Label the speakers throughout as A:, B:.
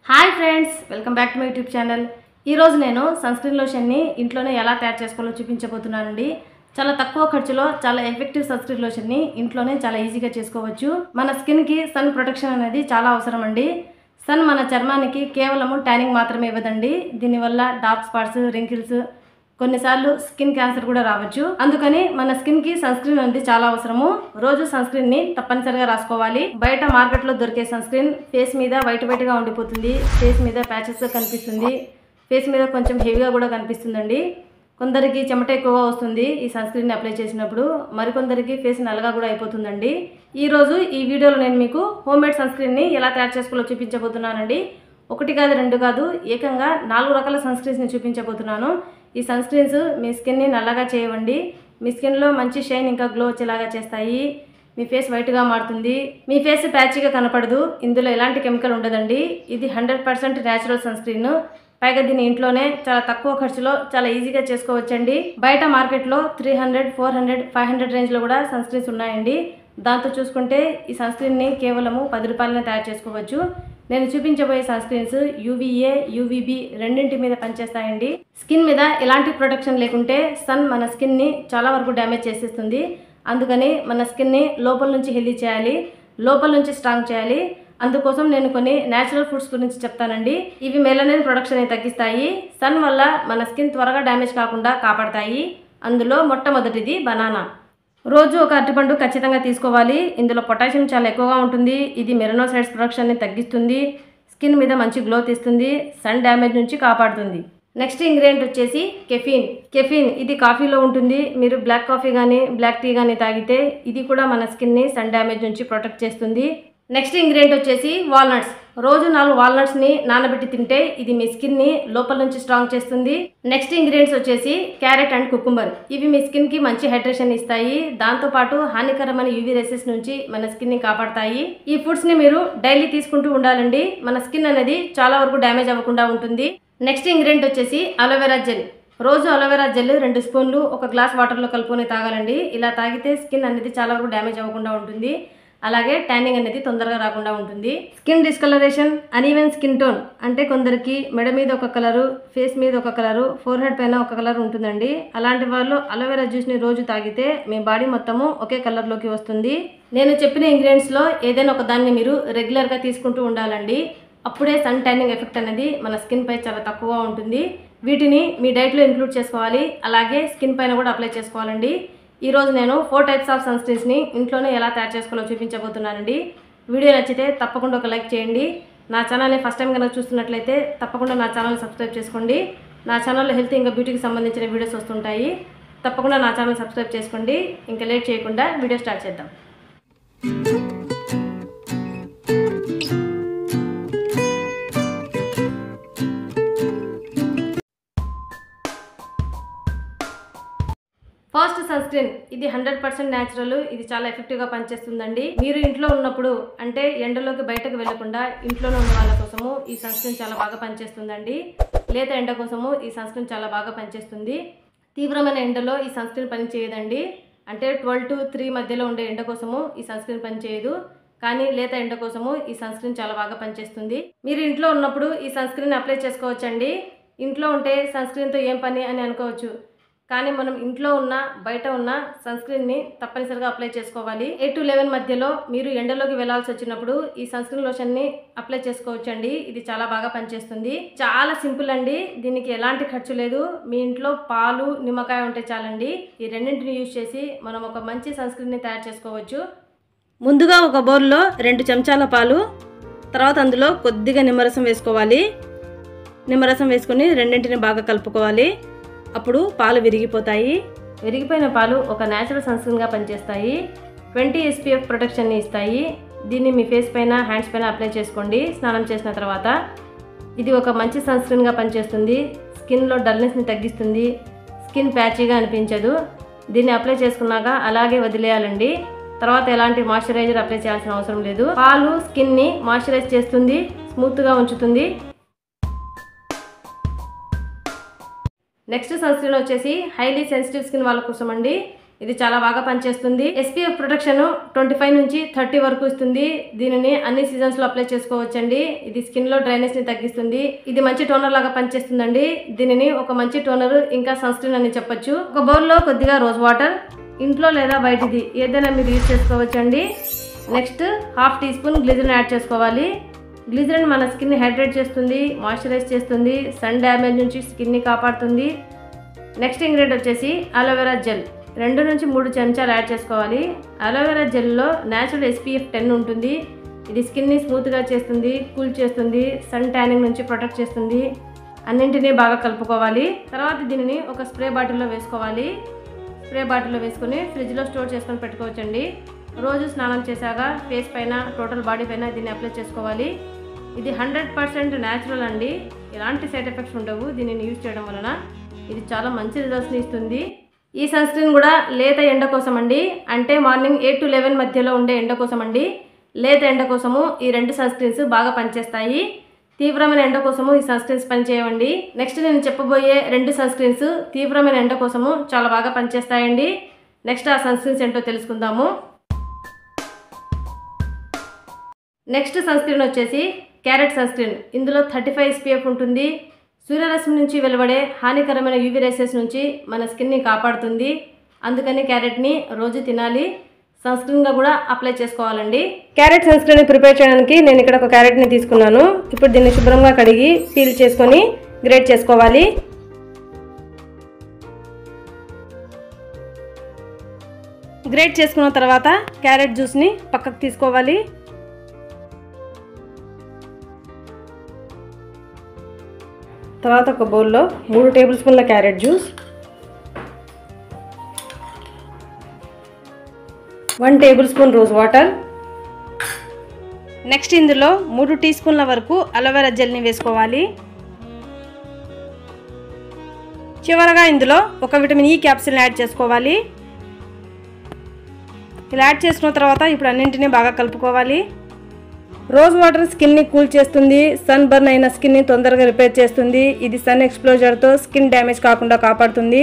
A: Hi friends, welcome back to my YouTube channel. ఈరోజు నేను sunscreen లోషన్ని ఇంట్లోనే ఎలా తయారు చేసుకోవాలో చూపించబోతున్నానండి. చాలా తక్కువ ఖర్చులో చాలా ఎఫెక్టివ్ సన్స్క్రీన్ లోషన్ని ఇంట్లోనే చాలా ఈజీగా చేసుకోవచ్చు. మన స్కిన్కి సన్ ప్రొటెక్షన్ అనేది చాలా అవసరం అండి. సన్ మన చర్మానికి కేవలము ట్యానింగ్ మాత్రమే ఇవ్వదండి. దీనివల్ల డార్క్ స్పాట్స్, రింకిల్స్, కొన్నిసార్లు స్కిన్ క్యాన్సర్ కూడా రావచ్చు. అందుకని మన స్కిన్ కి సన్ స్క్రీన్ అనేది చాలా అవసరము. రోజు సన్ స్క్రీన్ ని తప్పనిసరిగా రాసుకోవాలి. బయట మార్కెట్ లో దొరికే సన్ స్క్రీన్ ఫేస్ మీద వైట్ గా ఉండిపోతుంది. ఫేస్ మీద ప్యాచెస్ గా కనిపిస్తుంది. ఫేస్ మీద కొంచెం హెవీగా కూడా కనిపిస్తుందండి. కొందరికి చెమట ఎక్కువగా వస్తుంది ఈ సన్ స్క్రీన్ ని అప్లై చేసినప్పుడు. మరికొందరికి ఫేస్ నల్లగా కూడా అయిపోతుందండి. ఈ రోజు ఈ వీడియోలో నేను మీకు హోమ్ మేడ్ సన్ స్క్రీన్ ని ఎలా తయారు చేసుకోవాలో చూపించబోతున్నానండి. ఒకటి కాదు, రెండు కాదు, ఏకంగా 4 రకాల సన్ స్క్రీన్స్ ని చూపించబోతున్నాను. ఈ సన్ స్క్రీన్స్ మీ స్కిన్ని నల్లగా చేయవండి. మీ స్కిన్లో మంచి షైన్ ఇంకా గ్లో వచ్చేలాగా చేస్తాయి. మీ ఫేస్ వైట్గా మారుతుంది. మీ ఫేస్ ప్యాచీగా కనపడదు. ఇందులో ఎలాంటి కెమికల్ ఉండదండి. ఇది 100% న్యాచురల్ సన్ స్క్రీన్. పైగా దీన్ని ఇంట్లోనే చాలా తక్కువ ఖర్చులో చాలా ఈజీగా చేసుకోవచ్చండి. బయట మార్కెట్లో 300, 400, 500 రేంజ్లో కూడా సన్ స్క్రీన్స్ ఉన్నాయండి. దాంతో చూసుకుంటే ఈ సన్ స్క్రీన్ని కేవలము 10 రూపాయలనే తయారు చేసుకోవచ్చు. నేను చూపించబోయే సన్ స్క్రీన్స్ యూవీఏ, యూవీబీ రెండింటి మీద పనిచేస్తాయండి. స్కిన్ మీద ఎలాంటి ప్రొటెక్షన్ లేకుంటే సన్ మన స్కిన్ని చాలా వరకు డ్యామేజ్ చేసేస్తుంది. అందుకని మన స్కిన్ని లోపల నుంచి హెల్దీ చేయాలి, లోపల నుంచి స్ట్రాంగ్ చేయాలి. అందుకోసం నేను కొన్ని న్యాచురల్ ఫుడ్స్ గురించి చెప్తానండి. ఇవి మెలనిన్ ప్రొడక్షన్ తగ్గిస్తాయి. సన్ వల్ల మన స్కిన్ త్వరగా డ్యామేజ్ కాకుండా కాపాడతాయి. అందులో మొట్టమొదటిది బనానా. రోజు ఒక అరటిపండు ఖచ్చితంగా తీసుకోవాలి. ఇందులో పొటాషియం చాలా ఎక్కువగా ఉంటుంది. ఇది మెలనోసైట్స్ ప్రొడక్షన్ని తగ్గిస్తుంది. స్కిన్ మీద మంచి గ్లోత్ ఇస్తుంది. సన్ డ్యామేజ్ నుంచి కాపాడుతుంది. నెక్స్ట్ ఇంగ్రీడియంట్ వచ్చేసి కెఫీన్. కెఫీన్ ఇది కాఫీలో ఉంటుంది. మీరు బ్లాక్ కాఫీ కానీ బ్లాక్ టీ కానీ తాగితే ఇది కూడా మన స్కిన్ని సన్ డ్యామేజ్ నుంచి ప్రొటెక్ట్ చేస్తుంది. నెక్స్ట్ ఇంగ్రీడియంట్ వచ్చేసి వాల్నట్స్. రోజు 4 వాల్నట్స్ని నానబెట్టి తింటే ఇది మీ స్కిన్ని లోపల నుంచి స్ట్రాంగ్ చేస్తుంది. నెక్స్ట్ ఇంగ్రీడియంట్స్ వచ్చేసి క్యారెట్ అండ్ కుకుంబర్. ఇవి మీ స్కిన్కి మంచి హైడ్రేషన్ ఇస్తాయి. దాంతోపాటు హానికరమైన యూవీ రేసెస్ నుంచి మన స్కిన్ని కాపాడతాయి. ఈ ఫుడ్స్ని మీరు డైలీ తీసుకుంటూ ఉండాలండి. మన స్కిన్ అనేది చాలా వరకు డ్యామేజ్ అవ్వకుండా ఉంటుంది. నెక్స్ట్ ఇంగ్రీడియంట్ వచ్చేసి అలోవెరా జెల్. రోజు అలోవెరా జెల్ 2 స్పూన్లు ఒక గ్లాస్ వాటర్లో కలుపుకొని తాగాలండి. ఇలా తాగితే స్కిన్ అనేది చాలా వరకు డ్యామేజ్ అవ్వకుండా ఉంటుంది. అలాగే ట్యానింగ్ అనేది తొందరగా రాకుండా ఉంటుంది. Skin discolouration, uneven skin tone అంటే కొందరికి మెడ మీద ఒక కలరు, ఫేస్ మీద ఒక కలరు, ఫోర్ హెడ్ పైన ఒక కలర్ ఉంటుందండి. అలాంటి వాళ్ళు అలోవెరా జ్యూస్ని రోజు తాగితే మీ బాడీ మొత్తము ఒకే కలర్లోకి వస్తుంది. నేను చెప్పిన ఇంగ్రీడియంట్స్లో ఏదైనా ఒక దాన్ని మీరు రెగ్యులర్గా తీసుకుంటూ ఉండాలండి. అప్పుడే సన్ ట్యానింగ్ ఎఫెక్ట్ అనేది మన స్కిన్ పై చాలా తక్కువగా ఉంటుంది. వీటిని మీ డైట్లో ఇంక్లూడ్ చేసుకోవాలి. అలాగే స్కిన్ పైన కూడా అప్లై చేసుకోవాలండి. ఈరోజు నేను 4 టైప్స్ ఆఫ్ సన్ స్క్రీన్స్ని ఇంట్లోనే ఎలా తయారు చేసుకోవాలో చూపించబోతున్నానండి. వీడియో నచ్చితే తప్పకుండా ఒక లైక్ చేయండి. నా ఛానల్ని ఫస్ట్ టైం కనుక చూస్తున్నట్లయితే తప్పకుండా నా ఛానల్ని సబ్స్క్రైబ్ చేసుకోండి. నా ఛానల్లో హెల్త్ ఇంకా బ్యూటీకి సంబంధించిన వీడియోస్ వస్తుంటాయి. తప్పకుండా నా ఛానల్ సబ్స్క్రైబ్ చేసుకోండి. ఇంకా లేట్ చేయకుండా వీడియో స్టార్ట్ చేద్దాం. First sunscreen. ఇది 100% న్యాచురల్. ఇది చాలా ఎఫెక్టివ్గా పనిచేస్తుందండి. మీరు ఇంట్లో ఉన్నప్పుడు అంటే ఎండలోకి బయటకు వెళ్లకుండా ఇంట్లోనే ఉన్న వాళ్ళ కోసము ఈ సన్ స్క్రీన్ చాలా బాగా పనిచేస్తుందండి. లేత ఎండ కోసము ఈ సన్ స్క్రీన్ చాలా బాగా పనిచేస్తుంది. తీవ్రమైన ఎండలో ఈ సన్ స్క్రీన్ పని చేయదండి. అంటే 12 to 3 మధ్యలో ఉండే ఎండ కోసము ఈ సన్ స్క్రీన్ పని చేయదు. కానీ లేత ఎండ కోసము ఈ సన్ స్క్రీన్ చాలా బాగా పనిచేస్తుంది. మీరు ఇంట్లో ఉన్నప్పుడు ఈ సన్ స్క్రీన్ అప్లై చేసుకోవచ్చండి. ఇంట్లో ఉంటే సన్ స్క్రీన్తో ఏం పని అని అనుకోవచ్చు. కానీ మనం ఇంట్లో ఉన్న బయట ఉన్న సన్ స్క్రీన్ని తప్పనిసరిగా అప్లై చేసుకోవాలి. 8 to 11 మధ్యలో మీరు ఎండలోకి వెళ్లాల్సి వచ్చినప్పుడు ఈ సన్ స్క్రీన్ లోషన్ని అప్లై చేసుకోవచ్చండి. ఇది చాలా బాగా పనిచేస్తుంది. చాలా సింపుల్ అండి. దీనికి ఎలాంటి ఖర్చు లేదు. మీ ఇంట్లో పాలు, నిమ్మకాయ ఉంటే చాలండి. ఈ రెండింటిని యూజ్ చేసి మనం ఒక మంచి సన్ స్క్రీన్ని తయారు చేసుకోవచ్చు. ముందుగా ఒక బౌల్లో 2 చెంచాల పాలు, తర్వాత అందులో కొద్దిగా నిమ్మరసం వేసుకోవాలి. నిమ్మరసం వేసుకొని రెండింటిని బాగా కలుపుకోవాలి. అప్పుడు పాలు విరిగిపోతాయి. విరిగిపోయిన పాలు ఒక న్యాచురల్ సన్ స్క్రీన్గా పనిచేస్తాయి. 20 SPF ప్రొటెక్షన్ని ఇస్తాయి. దీన్ని మీ ఫేస్ పైన, హ్యాండ్స్ పైన అప్లై చేసుకోండి స్నానం చేసిన తర్వాత. ఇది ఒక మంచి సన్ స్క్రీన్గా పనిచేస్తుంది. స్కిన్లో డల్నెస్ని తగ్గిస్తుంది. స్కిన్ ప్యాచీగా అనిపించదు. దీన్ని అప్లై చేసుకున్నాక అలాగే వదిలేయాలండి. తర్వాత ఎలాంటి మాయిశ్చరైజర్ అప్లై చేయాల్సిన అవసరం లేదు. పాలు స్కిన్ని మాయిశ్చరైజ్ చేస్తుంది, స్మూత్గా ఉంచుతుంది. నెక్స్ట్ సన్ స్క్రీన్ వచ్చేసి హైలీ సెన్సిటివ్ స్కిన్ వాళ్ళ కోసం అండి. ఇది చాలా బాగా పనిచేస్తుంది. SPF ప్రొటెక్షన్ 25 నుంచి 30 వరకు ఇస్తుంది. దీనిని అన్ని సీజన్స్ లో అప్లై చేసుకోవచ్చండి. ఇది స్కిన్ లో డ్రైనెస్ ని తగ్గిస్తుంది. ఇది మంచి టోనర్ లాగా పనిచేస్తుందండి. దీనిని ఒక మంచి టోనర్ ఇంకా సన్ స్క్రీన్ అని చెప్పొచ్చు. ఒక బౌల్ లో కొద్దిగా రోజ్ వాటర్, ఇంట్లో లేదా బయటిది ఏదైనా మీరు యూజ్ చేసుకోవచ్చండి. Next half teaspoon glycerin add చేసుకోవాలి. గ్లిజరిన్ మన స్కిన్ ని హైడ్రేట్ చేస్తుంది, మాయిశ్చరైజ్ చేస్తుంది, సన్ డ్యామేజ్ నుంచి స్కిన్ ని కాపాడుతుంది. నెక్స్ట్ ఇంగ్రీడియంట్ వచ్చేసి అలోవెరా జెల్. 2 నుంచి 3 చెంచాలు యాడ్ చేసుకోవాలి. అలోవెరా జెల్లో న్యాచురల్ SPF 10 ఉంటుంది. ఇది స్కిన్ని స్మూత్గా చేస్తుంది, కూల్ చేస్తుంది, సన్ ట్యానింగ్ నుంచి ప్రొటెక్ట్ చేస్తుంది. అన్నింటినీ బాగా కలుపుకోవాలి. తర్వాత దీనిని ఒక స్ప్రే బాటిల్లో వేసుకోవాలి. స్ప్రే బాటిల్లో వేసుకొని ఫ్రిడ్జ్లో స్టోర్ చేసుకొని పెట్టుకోవచ్చండి. రోజు స్నానం చేశాక ఫేస్ పైన, టోటల్ బాడీ పైన దీన్ని అప్లై చేసుకోవాలి. ఇది 100% న్యాచురల్ అండి. ఎలాంటి సైడ్ ఎఫెక్ట్స్ ఉండవు దీనిని యూజ్ చేయడం వలన. ఇది చాలా మంచి రిజల్ట్స్ని ఇస్తుంది. ఈ సన్ స్క్రీన్ కూడా లేత ఎండ కోసం అండి. అంటే మార్నింగ్ 8 to 11 మధ్యలో ఉండే ఎండ కోసం అండి. లేత ఎండ కోసము ఈ 2 సన్ స్క్రీన్స్ బాగా పనిచేస్తాయి. తీవ్రమైన ఎండ కోసము ఈ సన్ స్క్రీన్స్ పనిచేయవండి. నెక్స్ట్ నేను చెప్పబోయే 2 సన్ స్క్రీన్స్ తీవ్రమైన ఎండ కోసము చాలా బాగా పనిచేస్తాయండి. నెక్స్ట్ ఆ సన్ స్క్రీన్స్ ఏంటో తెలుసుకుందాము. నెక్స్ట్ సన్ స్క్రీన్ వచ్చేసి క్యారెట్ సన్ స్క్రీన్. ఇందులో 35 SPF ఉంటుంది. సూర్యరశ్మి నుంచి వెలువడే హానికరమైన UV రేసెస్ నుంచి మన స్కిన్ని కాపాడుతుంది. అందుకని క్యారెట్ని రోజు తినాలి. సన్ స్క్రీన్గా కూడా అప్లై చేసుకోవాలండి. క్యారెట్ సన్ స్క్రీన్ ప్రిపేర్ చేయడానికి నేను ఇక్కడ ఒక క్యారెట్ని తీసుకున్నాను. ఇప్పుడు దీన్ని శుభ్రంగా కడిగి పీల్ చేసుకొని గ్రేట్ చేసుకోవాలి. గ్రేట్ చేసుకున్న తర్వాత క్యారెట్ జ్యూస్ని పక్కకు తీసుకోవాలి. తర్వాత ఒక బౌల్లో 3 టేబుల్ స్పూన్ల carrot juice, 1 table spoon rose water, next ఇందులో 3 టీ స్పూన్ల వరకు అలోవెరా జెల్ని వేసుకోవాలి. చివరగా ఇందులో ఒక విటమిన్ E క్యాప్సిల్ని యాడ్ చేసుకోవాలి. ఇలా యాడ్ చేసుకున్న తర్వాత ఇప్పుడు అన్నింటినీ బాగా కలుపుకోవాలి. రోజ్ వాటర్ స్కిన్ని కూల్ చేస్తుంది, సన్ బర్న్ అయిన స్కిన్ని తొందరగా రిపేర్ చేస్తుంది. ఇది సన్ ఎక్స్ప్లోజర్తో స్కిన్ డ్యామేజ్ కాకుండా కాపాడుతుంది.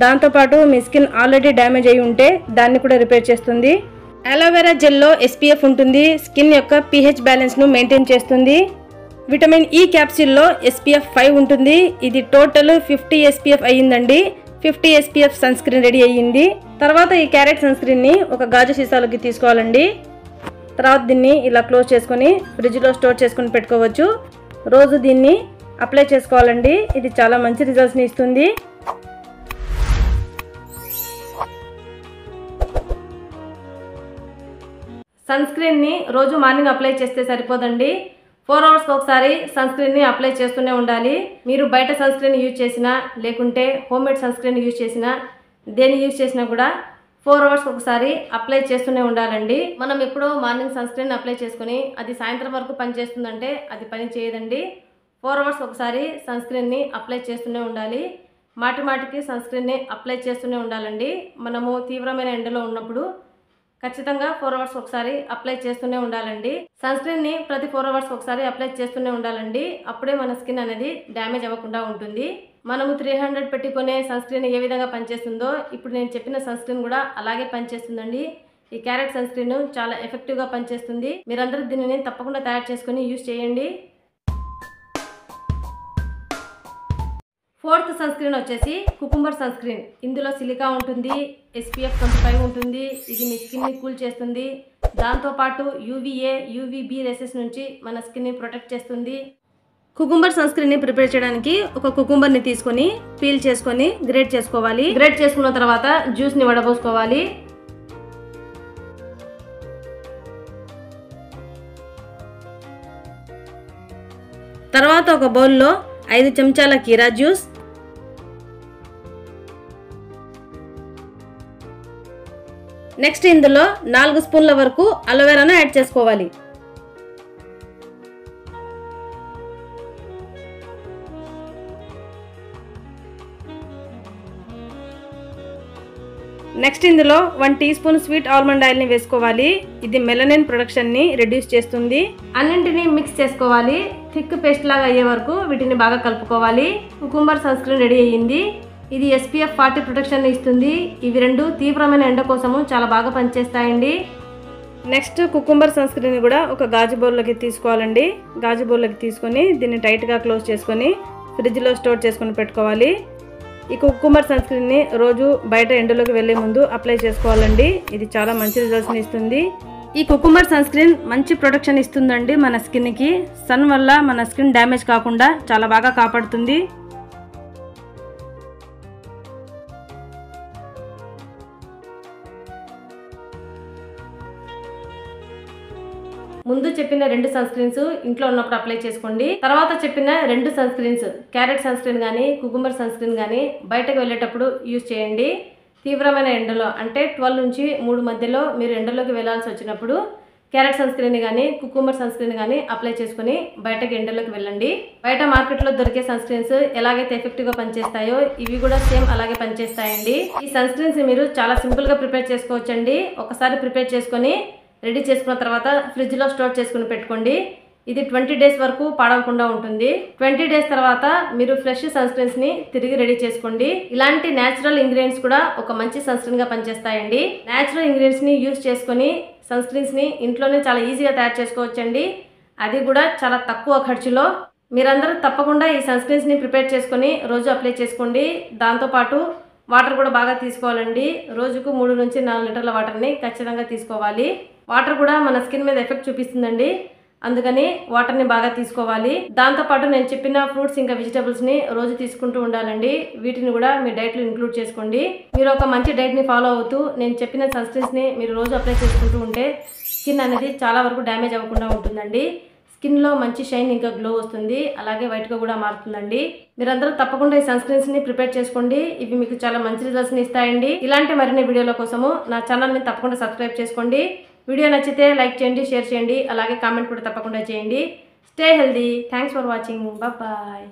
A: దాంతోపాటు మీ స్కిన్ ఆల్రెడీ డ్యామేజ్ అయి ఉంటే దాన్ని కూడా రిపేర్ చేస్తుంది. అలోవెరా జెల్లో SPF ఉంటుంది. స్కిన్ యొక్క pH బ్యాలెన్స్ను మెయింటైన్ చేస్తుంది. విటమిన్ E క్యాప్సిల్లో SPF 5 ఉంటుంది. ఇది టోటల్ 50 SPF అయ్యిందండి. 50 SPF సన్ స్క్రీన్ రెడీ అయ్యింది. తర్వాత ఈ క్యారెట్ సన్ స్క్రీన్ని ఒక గాజు సీసాలోకి తీసుకోవాలండి. తర్వాత దీన్ని ఇలా క్లోజ్ చేసుకొని ఫ్రిడ్జ్లో స్టోర్ చేసుకొని పెట్టుకోవచ్చు. రోజు దీన్ని అప్లై చేసుకోవాలండి. ఇది చాలా మంచి రిజల్ట్స్ని ఇస్తుంది. సన్ స్క్రీన్ని రోజు మార్నింగ్ అప్లై చేస్తే సరిపోదండి. 4 అవర్స్కి ఒకసారి సన్ స్క్రీన్ని అప్లై చేస్తూనే ఉండాలి. మీరు బయట సన్ స్క్రీన్ యూజ్ చేసినా, లేకుంటే హోమ్మేడ్ సన్ స్క్రీన్ యూజ్ చేసినా, దేన్ని యూజ్ చేసినా కూడా 4 అవర్స్కి ఒకసారి అప్లై చేస్తూనే ఉండాలండి. మనం ఎప్పుడో మార్నింగ్ సన్ స్క్రీన్ అప్లై చేసుకుని అది సాయంత్రం వరకు పనిచేస్తుందంటే అది పని చేయదండి. 4 అవర్స్కి ఒకసారి సన్ స్క్రీన్ని అప్లై చేస్తూనే ఉండాలి. మాటికి సన్ స్క్రీన్ని అప్లై చేస్తూనే ఉండాలండి. మనము తీవ్రమైన ఎండలో ఉన్నప్పుడు ఖచ్చితంగా 4 అవర్స్కి ఒకసారి అప్లై చేస్తూనే ఉండాలండి. సన్ స్క్రీన్ని ప్రతి 4 అవర్స్కి ఒకసారి అప్లై చేస్తూనే ఉండాలండి. అప్పుడే మన స్కిన్ అనేది డ్యామేజ్ అవ్వకుండా ఉంటుంది. మనము 300 పెట్టుకునే సన్ స్క్రీన్ ఏ విధంగా పనిచేస్తుందో ఇప్పుడు నేను చెప్పిన సన్ స్క్రీన్ కూడా అలాగే పనిచేస్తుందండి. ఈ క్యారెట్ సన్ స్క్రీన్ చాలా ఎఫెక్టివ్గా పనిచేస్తుంది. మీరందరూ దీనిని తప్పకుండా తయారు చేసుకొని యూజ్ చేయండి. 4th సన్ స్క్రీన్ వచ్చేసి కుకుంబర్ సన్ స్క్రీన్. ఇందులో సిలికా ఉంటుంది, SPF 25 ఉంటుంది. ఇది మీ స్కిన్ని కూల్ చేస్తుంది. దాంతోపాటు UVA, UVB రేసెస్ నుంచి మన స్కిన్ని ప్రొటెక్ట్ చేస్తుంది. కుకుంబర్ సన్ స్క్రీన్ని ప్రిపేర్ చేయడానికి ఒక కుకుంబర్ని తీసుకొని పీల్ చేసుకొని గ్రేట్ చేసుకోవాలి. గ్రేట్ చేసుకున్న తర్వాత జ్యూస్ని వడబోసుకోవాలి. తర్వాత ఒక బౌల్లో 5 చెంచాల కీరా జ్యూస్, నెక్స్ట్ ఇందులో 4 స్పూన్ల వరకు అలోవెరాను యాడ్ చేసుకోవాలి. నెక్స్ట్ ఇందులో 1 టీ స్పూన్ స్వీట్ ఆల్మండ్ ఆయిల్ని వేసుకోవాలి. ఇది మెలనిన్ ప్రొడక్షన్ని రెడ్యూస్ చేస్తుంది. అన్నింటినీ మిక్స్ చేసుకోవాలి. థిక్ పేస్ట్ లాగా అయ్యే వరకు వీటిని బాగా కలుపుకోవాలి. కుకుంబర్ సన్ స్క్రీన్ రెడీ అయ్యింది. ఇది SPF 40 ప్రొటెక్షన్ ఇస్తుంది. ఇవి రెండు తీవ్రమైన ఎండ కోసము చాలా బాగా పనిచేస్తాయండి. నెక్స్ట్ కుకుంబర్ సన్ స్క్రీన్ కూడా ఒక గాజు బౌల్లోకి తీసుకోవాలండి. గాజు బౌల్లోకి తీసుకొని దీన్ని టైట్గా క్లోజ్ చేసుకొని ఫ్రిడ్జ్లో స్టోర్ చేసుకొని పెట్టుకోవాలి. ఈ కుకుంబర్ సన్ స్క్రీన్ని రోజు బయట ఎండలోకి వెళ్ళే ముందు అప్లై చేసుకోవాలండి. ఇది చాలా మంచి రిజల్ట్స్ని ఇస్తుంది. ఈ కుకుంబర్ సన్ స్క్రీన్ మంచి ప్రొటెక్షన్ ఇస్తుందండి మన స్కిన్కి. సన్ వల్ల మన స్కిన్ డ్యామేజ్ కాకుండా చాలా బాగా కాపాడుతుంది. ముందు చెప్పిన 2 సన్ స్క్రీన్స్ ఇంట్లో ఉన్నప్పుడు అప్లై చేసుకోండి. తర్వాత చెప్పిన 2 sunscreens carrot sunscreen కానీ కుకుంబర్ సన్ స్క్రీన్ కానీ బయటకు వెళ్ళేటప్పుడు యూజ్ చేయండి. తీవ్రమైన ఎండలో అంటే 12 నుంచి 3 మధ్యలో మీరు ఎండలోకి వెళ్ళాల్సి వచ్చినప్పుడు క్యారెట్ సన్ స్క్రీన్ కానీ కుకుంబర్ సన్ స్క్రీన్ కానీ అప్లై చేసుకుని బయటకి ఎండలోకి వెళ్ళండి. బయట మార్కెట్లో దొరికే సన్ స్క్రీన్స్ ఎలాగైతే ఎఫెక్టివ్గా పనిచేస్తాయో ఇవి కూడా సేమ్ అలాగే పనిచేస్తాయండి. ఈ సన్ స్క్రీన్స్ మీరు చాలా సింపుల్గా ప్రిపేర్ చేసుకోవచ్చండి. ఒకసారి ప్రిపేర్ చేసుకొని రెడీ చేసుకున్న తర్వాత ఫ్రిడ్జ్లో స్టోర్ చేసుకుని పెట్టుకోండి. ఇది 20 డేస్ వరకు పాడవకుండా ఉంటుంది. 20 డేస్ తర్వాత మీరు ఫ్రెష్ సన్ స్క్రీన్స్ని తిరిగి రెడీ చేసుకోండి. ఇలాంటి న్యాచురల్ ఇంగ్రీడియంట్స్ కూడా ఒక మంచి సన్ స్క్రీన్గా పనిచేస్తాయండి. న్యాచురల్ ఇంగ్రీడియంట్స్ని యూజ్ చేసుకొని సన్ స్క్రీన్స్ని ఇంట్లోనే చాలా ఈజీగా తయారు చేసుకోవచ్చండి. అది కూడా చాలా తక్కువ ఖర్చులో. మీరందరూ తప్పకుండా ఈ సన్ స్క్రీన్స్ని ప్రిపేర్ చేసుకొని రోజు అప్లై చేసుకోండి. దాంతోపాటు వాటర్ కూడా బాగా తీసుకోవాలండి. రోజుకు 3 నుంచి 4 లీటర్ల వాటర్ని ఖచ్చితంగా తీసుకోవాలి. వాటర్ కూడా మన స్కిన్ మీద ఎఫెక్ట్ చూపిస్తుందండి. అందుకని వాటర్ని బాగా తీసుకోవాలి. దాంతోపాటు నేను చెప్పిన ఫ్రూట్స్ ఇంకా వెజిటబుల్స్ని రోజు తీసుకుంటూ ఉండాలండి. వీటిని కూడా మీ డైట్లో ఇంక్లూడ్ చేసుకోండి. మీరు ఒక మంచి డైట్ని ఫాలో అవుతూ నేను చెప్పిన సన్ స్క్రీన్స్ని మీరు రోజు అప్లై చేసుకుంటూ ఉంటే స్కిన్ అనేది చాలా వరకు డ్యామేజ్ అవ్వకుండా ఉంటుందండి. స్కిన్లో మంచి షైన్ ఇంకా గ్లో వస్తుంది. అలాగే వైట్గా కూడా మారుతుందండి. మీరందరూ తప్పకుండా ఈ సన్ స్క్రీన్స్ని ప్రిపేర్ చేసుకోండి. ఇవి మీకు చాలా మంచి రిజల్ట్స్ని ఇస్తాయండి. ఇలాంటి మరిన్ని వీడియోల కోసము నా ఛానల్ని తప్పకుండా సబ్స్క్రైబ్ చేసుకోండి. వీడియో నచ్చితే లైక్ చేయండి, షేర్ చేయండి, అలాగే కామెంట్ కూడా తప్పకుండా చేయండి. Stay healthy. Thanks for watching. Bye.